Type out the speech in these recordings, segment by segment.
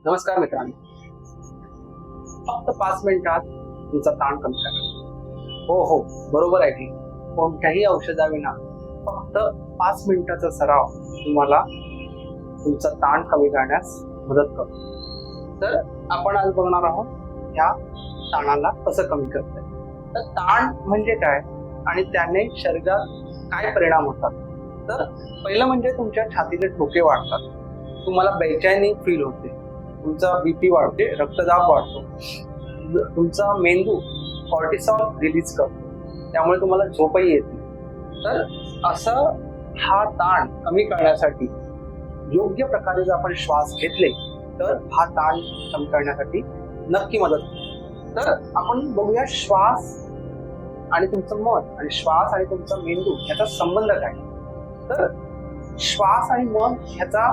नमस्कार मित्रांनो. फक्त 5 मिनिटात तुमचा ताण कमी करा. हो, बरोबर आहे की कोणत्याही औषधाविना फक्त 5 मिनिटाचा सराव तुम्हाला तुमचा ताण कमी करण्यास मदत करतो. तर आपण आज बघणार आहोत या ताणाला कसं कमी करता येईल. तर ताण म्हणजे काय आणि त्याने शरीरात काय परिणाम होतात. तर पहिलं म्हणजे तुमच्या छातीचे ठोके वाढतात, तुम्हाला बेचैनी फील होते, तुमचा बीपी वाढते, रक्तदाब वाढतो, तुमचा मेंदू कॉर्टिसॉल रिलीज करतो, त्यामुळे तुम्हाला झोपही येते. तर असं हा ताण कमी करण्यासाठी योग्य प्रकारे जर आपण श्वास घेतले तर हा ताण कमी करण्यासाठी नक्की मदत होते. तर आपण बघूया श्वास आणि तुमचं मन आणि श्वास आणि तुमचा मेंदू याचा संबंध काय. तर श्वास आणि मन ह्याचा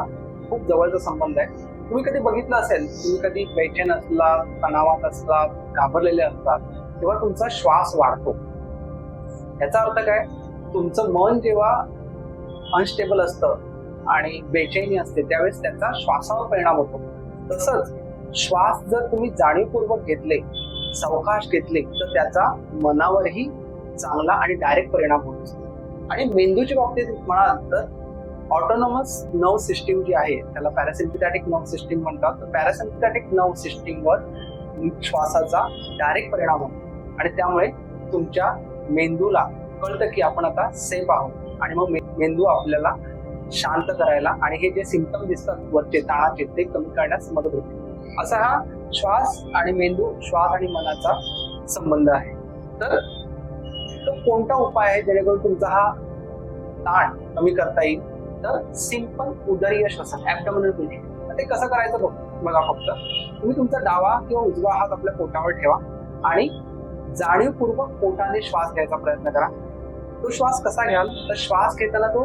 खूप जवळचा संबंध आहे. तुम्ही कधी बघितलं असेल, तुम्ही कधी बेचैन असलात, तणावात असलात, घाबरलेले असतात, तेव्हा तुमचा श्वास वाढतो. याचा अर्थ काय, तुमचं मन जेव्हा अनस्टेबल असतं आणि बेचैनी असते त्यावेळेस त्याचा श्वासावर परिणाम होतो. तसंच श्वास जर तुम्ही जाणीवपूर्वक घेतले, सावकाश घेतले, तर त्याचा मनावरही चांगला आणि डायरेक्ट परिणाम होतो. आणि मेंदूच्या बाबतीत म्हणाल तर ऑटोनॉमस नर्व सिस्टीम जी आहे त्याला पॅरासिम्पॅथेटिक नर्व सिस्टीम म्हणतात. तर पॅरासिम्पॅथेटिक नर्व सिस्टीमवर श्वासाचा डायरेक्ट परिणाम होतो आणि त्यामुळे तुमच्या मेंदूला कळतं की आपण आता सेफ आहोत आणि मग मेंदू आपल्याला शांत करायला आणि हे जे सिम्पटम दिसतात वरचे ताणाचे ते कमी करण्यास मदत होते. असा हा श्वास आणि मेंदू, श्वास आणि मनाचा संबंध आहे. तर कोणता उपाय आहे जेणेकरून तुमचा हा ताण कमी करता येईल. तर सिंपल उदरीय श्वसन, ॲब्डोमिनल ब्रीथिंग. ते कसं करायचं बघा. फक्त तुम्ही तुमचा डावा किंवा उजवा हात आपल्या पोटावर ठेवा आणि जाणीवपूर्वक पोटाने श्वास घ्यायचा प्रयत्न करा. तो श्वास कसा घ्याल, तर श्वास घेताना तो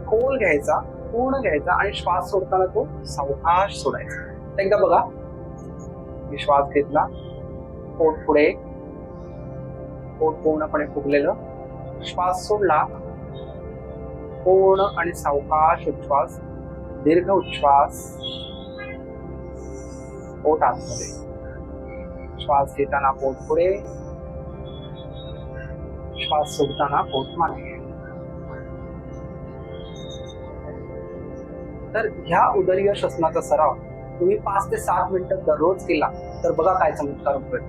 खोल घ्यायचा, पूर्ण घ्यायचा आणि श्वास सोडताना तो सावकाश सोडायचा. एकदा बघा. मी श्वास घेतला, पोट पुढे, पोट पूर्णपणे फुगलेलं, श्वास सोडला, पूर्ण आणि सावकाश उच्छ्वास, दीर्घ उच्छ्वास, पोट आतमध्ये. श्वास घेताना पोट पुढे, श्वास सोडताना पोट मागे. तर ह्या उदरीय श्वसनाचा सराव तुम्ही 5 ते 7 मिनिटं दररोज केला तर बघा काय चमत्कार होईल.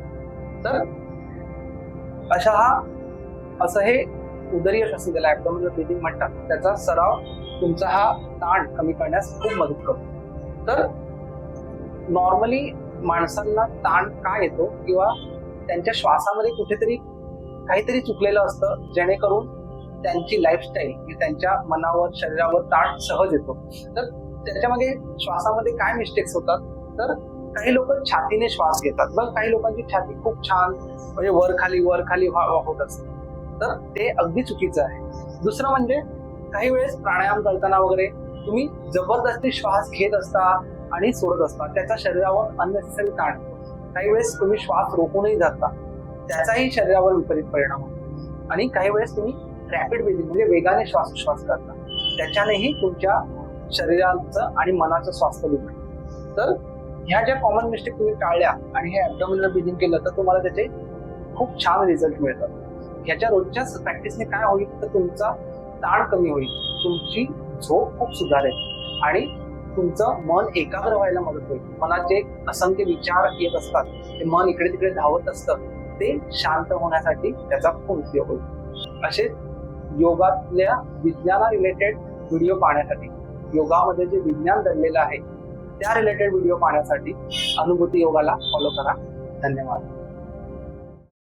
तर असं हे उदरीय श्वसन, ज्याला ॲब्डोमिनल ब्रीथिंग म्हणतात, त्याचा सराव तुमचा हा ताण कमी करण्यास खूप मदत करतो. तर नॉर्मली माणसांना ताण का येतो किंवा त्यांच्या श्वासामध्ये कुठेतरी काहीतरी चुकलेलं असतं जेणेकरून त्यांची लाईफस्टाईल, त्यांच्या मनावर, शरीरावर ताण सहज येतो. तर त्याच्यामागे श्वासामध्ये काय मिस्टेक्स होतात, तर काही लोक छातीने श्वास घेतात. बघ, काही लोकांची छाती खूप छान म्हणजे वर खाली होत असते, तर ते अगदी चुकीचं आहे. दुसरं म्हणजे काही वेळेस प्राणायाम करताना वगैरे तुम्ही जबरदस्ती श्वास घेत असता आणि सोडत असता, त्याचा शरीरावर अननेसेसरी ताण होतो. काही वेळेस तुम्ही श्वास रोखूनही धरता, त्याचाही शरीरावर विपरीत परिणाम होतो. आणि काही वेळेस तुम्ही रॅपिड ब्रीथिंग म्हणजे वेगाने श्वासोच्छ्वास करता, त्याच्यानेही तुमच्या शरीराचं आणि मनाचं स्वास्थ्य बिघडतं. तर ह्या ज्या कॉमन मिस्टेक तुम्ही टाळल्या आणि हे ॲब्डोमिनल ब्रीथिंग केलं तर तुम्हाला त्याचे खूप छान रिझल्ट मिळतात. ह्याच्या रोजच्याच प्रॅक्टिसने काय होईल, तर तुमचा ताण कमी होईल, तुमची झोप खूप सुधारेल आणि तुमचं मन एकाग्र व्हायला मदत होईल. मनाचे असंख्य विचार येत असतात, ते मन इकडे तिकडे धावत असतं, ते शांत होण्यासाठी त्याचा खूप उपयोग होईल. असे योगातल्या विज्ञाना रिलेटेड व्हिडिओ पाहण्यासाठी, योगामध्ये जे विज्ञान दडलेलं आहे त्या रिलेटेड व्हिडिओ पाहण्यासाठी अनुभूती योगाला फॉलो करा. धन्यवाद.